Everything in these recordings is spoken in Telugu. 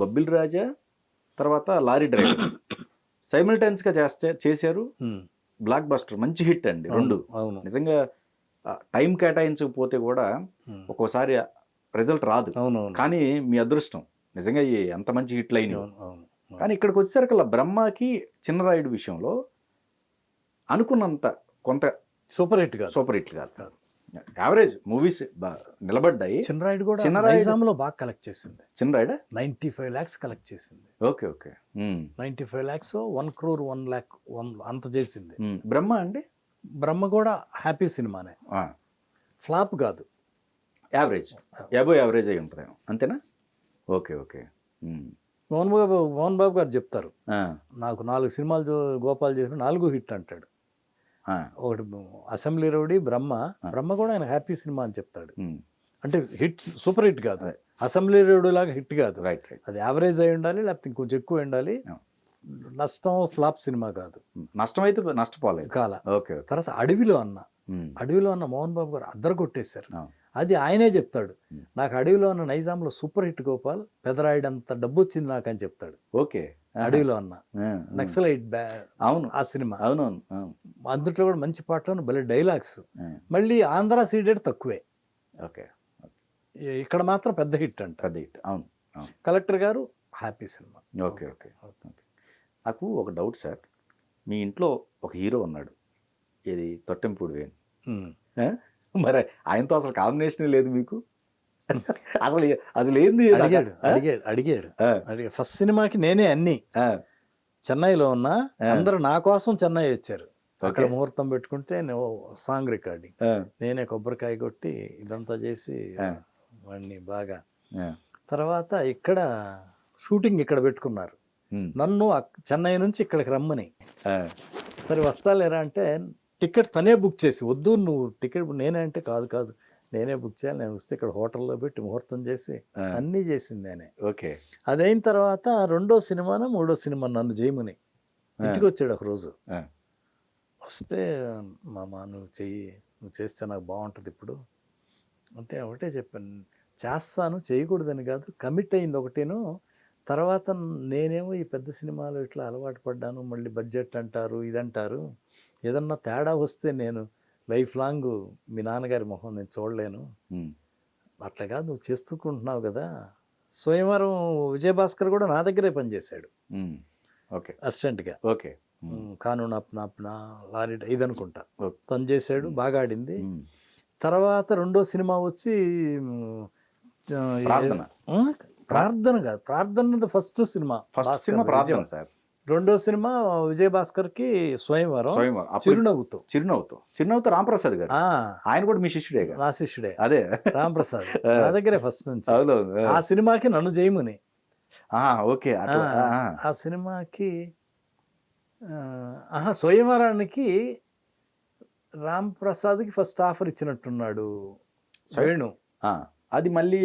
బొబ్బిల్ రాజా తర్వాత లారీ డ్రైవర్ సైమిల్టైన్స్గా చేశారు. బ్లాక్ బస్టర్, మంచి హిట్ అండి రెండు. అవును, నిజంగా టైం కేటాయించకపోతే కూడా ఒక్కోసారి రిజల్ట్ రాదు. అవునవును, కానీ మీ అదృష్టం నిజంగా ఎంత మంచి హిట్లు అయినాయి. అవును. కానీ ఇక్కడికి వచ్చేసరికల్లా బ్రహ్మకి చిన్నరాయుడు విషయంలో అనుకున్నంత కొంత సూపర్ హిట్ కాదు, సూపర్ హిట్ కాదు, యావరేజ్ మూవీస్ నిలబడ్డాయి. చిన్నరాయుడు కూడా నైజాంలో బాగా కలెక్ట్ చేసింది. చిన్నరాయుడు 95 lakhs కలెక్ట్ చేసింది. Okay okay 95 lakhs 1 crore 1 lakh అంత చేసింది. బ్రహ్మ అండి, బ్రహ్మ కూడా హ్యాపీ సినిమానే, ఫ్లాప్ కాదు, యావరేజ్ యావరేజ్ అయి ఉంటుంది అంతేనా? Okay okay. మోహన్ బాబు గారు చెప్తారు, నాకు 4 సినిమాలు గోపాల్ చేసిన 4 హిట్ అంటాడు. ఒకటి అసెంబ్లీ రౌడీ, బ్రహ్మ కూడా ఆయన హ్యాపీ సినిమా అని చెప్తాడు. అంటే హిట్ సూపర్ హిట్ కాదు, అసెంబ్లీ రౌడీ లాగా హిట్ కాదు, అది యావరేజ్ అయి ఉండాలి, లేకపోతే ఇంకొంచెం ఎక్కువ ఉండాలి. నష్టం ఫ్లాప్ సినిమా కాదు, నష్టం అయితే నష్టపోలేదు కాల. తర్వాత అడవిలో అన్న మోహన్ బాబు గారు అద్దరు కొట్టేశారు. అది ఆయనే చెప్తాడు, నాకు అడవిలో అన్న నైజాంలో సూపర్ హిట్ గోపాల్, పెదరాయుడంత డబ్బు వచ్చింది నాకు అని చెప్తాడు. ఓకే, అడవిలో అన్న నక్సలైట్ అవును ఆ సినిమా, అవునవును, అందులో కూడా మంచి పాటలు, భలే డైలాగ్స్. మళ్ళీ ఆంధ్ర సీడెడ్ తక్కువే, ఓకే, ఇక్కడ మాత్రం పెద్ద హిట్ అంట. పెద్ద హిట్, అవును. కలెక్టర్ గారు happy cinema. Okay okay okay. నాకు ఒక డౌట్ సార్, మీ ఇంట్లో ఒక హీరో ఉన్నాడు, ఇది తొట్టెంపూడి వేణు. మరి ఆయనతో అసలు కాంబినేషన్ లేదు మీకు? అసలు ఏంది? అడిగాడు ఫస్ట్ సినిమాకి నేనే అన్ని చెన్నైలో ఉన్నా, అందరూ నా కోసం చెన్నై వచ్చారు. అక్కడ ముహూర్తం పెట్టుకుంటే సాంగ్ రికార్డింగ్, నేనే కొబ్బరికాయ కొట్టి ఇదంతా చేసి వాడిని బాగా. తర్వాత ఇక్కడ షూటింగ్ ఇక్కడ పెట్టుకున్నారు, నన్ను చెన్నై నుంచి ఇక్కడికి రమ్మని. సరే వస్తాలేరా అంటే టికెట్ తనే బుక్ చేసి, వద్దు నువ్వు టికెట్ నేనే అంటే, కాదు నేనే బుక్ చేయాలి, నేను వస్తే ఇక్కడ హోటల్లో పెట్టి ముహూర్తం చేసి అన్నీ చేసింది నేనే. ఓకే. అదైన తర్వాత 2వ సినిమానో 3వ సినిమా నన్ను చేయమని ఇంటికి వచ్చాడు ఒక రోజు. వస్తే మామ నువ్వు చేస్తే నాకు బాగుంటుంది ఇప్పుడు అంటే ఒకటే చెప్పాను, చేస్తాను, చేయకూడదని కాదు, కమిట్ అయింది ఒకటేను. తర్వాత నేనేమో ఈ పెద్ద సినిమాలు ఇట్లా అలవాటు పడ్డాను, మళ్ళీ బడ్జెట్ అంటారు ఇదంటారు, ఏదన్నా తేడా వస్తే నేను లైఫ్ లాంగ్ మీ నాన్నగారి మొహం నేను చూడలేను, అట్లా కాదు నువ్వు చేస్తుకుంటున్నావు కదా. స్వయంవరం విజయభాస్కర్ కూడా నా దగ్గరే పనిచేశాడు అసిస్టెంట్గా. ఓకే. కానూన్ అప్నా లారీ ఇదనుకుంటా తను చేశాడు, బాగా ఆడింది. తర్వాత 2వ సినిమా వచ్చి ప్రార్థన కాదు, ప్రార్థన ఫస్ట్ సినిమా. 2వ సినిమా విజయభాస్కర్కి స్వయంవరం, చిరునవ్వుతో రాంప్రసాద్ గారు, ఆయన కూడా మీ శిష్యుడే? నా శిష్యుడే, అదే రాంప్రసాద్ నా దగ్గరే ఫస్ట్ నుంచి. ఆ సినిమాకి నన్ను చేయమని. ఓకే. ఆ సినిమాకి స్వయంవరానికి రాంప్రసాద్కి ఫస్ట్ ఆఫర్ ఇచ్చినట్టున్నాడు వేణు. అది మళ్ళీ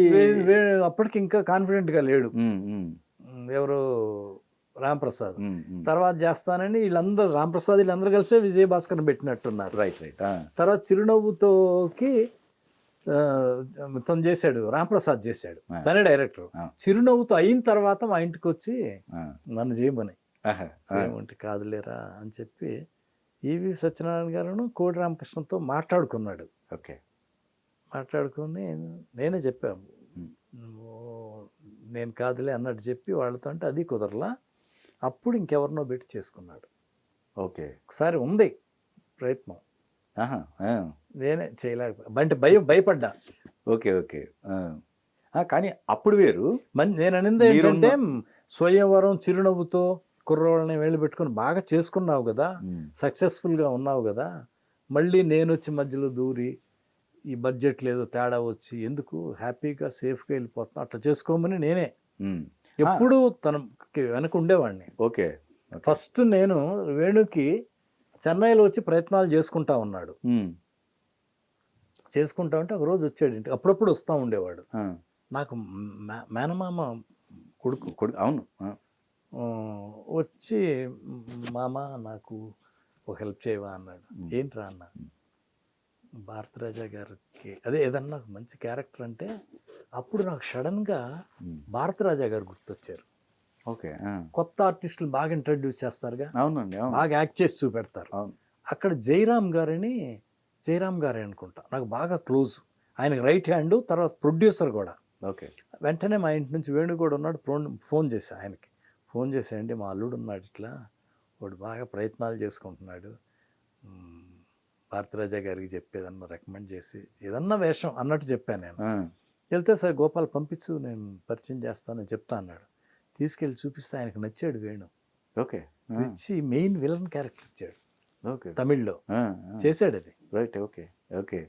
అప్పటికి ఇంకా కాన్ఫిడెంట్గా లేడు ఎవరు, రాంప్రసాద్. తర్వాత చేస్తానని వీళ్ళందరూ, రాంప్రసాద్ వీళ్ళందరూ కలిసే విజయభాస్కర్ని పెట్టినట్టున్నారు. రైట్. తర్వాత చిరునవ్వుతోకి తను చేశాడు, రాంప్రసాద్ చేశాడు, తనే డైరెక్టర్. చిరునవ్వుతో అయిన తర్వాత మా ఇంటికి వచ్చి నన్ను చేయమని, చేయమంటే కాదులేరా అని చెప్పి ఈవి సత్యనారాయణ గారును కోడి రామకృష్ణతో మాట్లాడుకున్నాడు. ఓకే. మాట్లాడుకుని నేనే చెప్పాను, నేను కాదులే అన్నట్టు చెప్పి వాళ్ళతో, అంటే అది కుదరలా. అప్పుడు ఇంకెవరినో పెట్టి చేసుకున్నాడు. ఓకే. ఒకసారి ఉంది ప్రయత్నం, నేనే చేయలేకపోయా, అంటే భయపడ్డా. Okay okay. కానీ అప్పుడు వేరు. నేను అనేది ఏంటంటే, స్వయంవరం చిరునవ్వుతో కుర్రోళ్ళని వెళ్ళి పెట్టుకుని బాగా చేసుకున్నావు కదా, సక్సెస్ఫుల్గా ఉన్నావు కదా, మళ్ళీ నేను వచ్చి మధ్యలో దూరి ఈ బడ్జెట్ లేదో తేడా వచ్చి ఎందుకు, హ్యాపీగా సేఫ్గా వెళ్ళిపోతున్నా, అట్లా చేసుకోమని నేనే ఎప్పుడు తనకి వెనక ఉండేవాడిని. ఓకే. ఫస్ట్ నేను వేణుకి చెన్నైలో వచ్చి ప్రయత్నాలు చేసుకుంటా ఉన్నాడు, చేసుకుంటా ఉంటే ఒకరోజు వచ్చాడు ఇంటికి, అప్పుడప్పుడు వస్తూ ఉండేవాడు. నాకు మేనమామ కొడుకు. అవును. వచ్చి మామ నాకు ఒక హెల్ప్ చేయవా అన్నాడు. ఏంట్రా అన్న, భారతరాజా గారికి అదే ఏదన్నా మంచి క్యారెక్టర్ అంటే అప్పుడు నాకు సడన్గా భారతరాజా గారు గుర్తొచ్చారు. ఓకే. కొత్త ఆర్టిస్టులు బాగా ఇంట్రడ్యూస్ చేస్తారుగా, అవునండి. అవును. బాగా యాక్ట్ చేసి చూపెడతారు. అవును. అక్కడ జయరామ్ గారే అనుకుంటా, నాకు బాగా క్లోజ్. ఆయనకు రైట్ హ్యాండ్, తర్వాత ప్రొడ్యూసర్ కూడా. ఓకే. వెంటనే మా ఇంటి నుంచి వేణు కూడా ఉన్నాడు, ఫోన్ చేశా ఆయనకి. ఫోన్ చేసేయండి, మా అల్లుడు ఉన్నాడు ఇట్లా, వాడు బాగా ప్రయత్నాలు చేసుకుంటున్నాడు, భారతరాజా గారికి చెప్పేదన్నా రికమెండ్ చేసి ఏదన్నా వేషం అన్నట్టు చెప్పాను నేను. వెళ్తే సరే గోపాల్ పంపించు, నేను పరిచయం చేస్తానని చెప్తా అన్నాడు. తీసుకెళ్ళి చూపిస్తే ఆయనకు నచ్చాడు వేణు. ఓకే. ఇచ్చి మెయిన్ విలన్ క్యారెక్టర్ ఇచ్చాడు ఓకే. తమిళ్లో, చేశాడు అది. రైట్. ఓకే. ఓకే.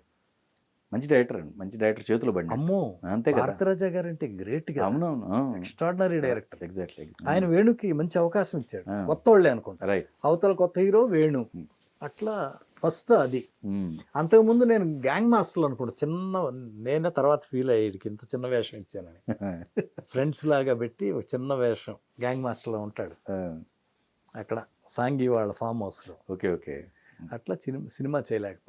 మంచి డైరెక్టర్ అండి, మంచి డైరెక్టర్ చేతిలో పడి. అమ్మో, అంతే కదా. భారతరాజా గారు అంటే గ్రేట్ గా, అవునవును. Extraordinary director. ఎగ్జాక్ట్లీ. ఆయన వేణుకి మంచి అవకాశం ఇచ్చాడు. కొత్త వాళ్ళే అనుకుంటా, రైట్. అవతల కొత్త హీరో వేణు, అట్లా ఫస్ట్ అది. అంతకుముందు నేను గ్యాంగ్ మాస్టర్లు అనుకుంటా, నేనే తర్వాత ఫీల్ అయ్యేడికి ఇంత చిన్న వేషం ఇచ్చానని. ఫ్రెండ్స్ లాగా పెట్టి ఒక చిన్న వేషం, గ్యాంగ్ మాస్టర్లో ఉంటాడు అక్కడ సాంగి వాళ్ళ ఫామ్ హౌస్లో. ఓకే. ఓకే. అట్లా సినిమా చేయలేకపోయాను.